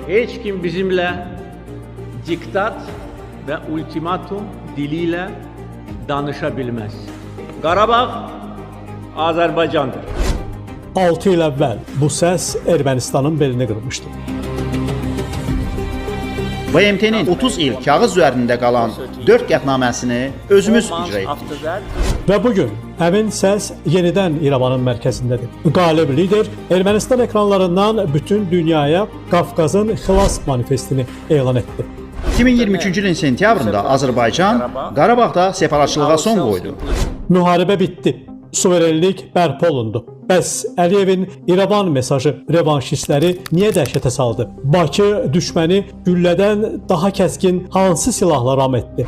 heç kim bizimlə diktat və ultimatum diliyle danışabilmez. Qarabağ Azərbaycandır. 6 il əvvəl bu səs Ermənistanın belini qırmışdı. BMT-nin 30 il kağız üzərində qalan 4 qətnaməsini özümüz icra etdik. Və bugün həmin səs yenidən İrəvanın mərkəzindədir. Qalib lider Ermənistan ekranlarından bütün dünyaya Qafqazın xilas manifestini elan etdi. 2023-cü ilin sentyabrında Azərbaycan Qarabağda separatçılığa son qoydu. Müharibə bitdi. Suverenlik bərpa olundu. Bəs Əliyevin İrəvan mesajı revanşistləri niyə dəhşətə saldı? Bakı düşməni güllədən daha kəskin hansı silahla ram etdi?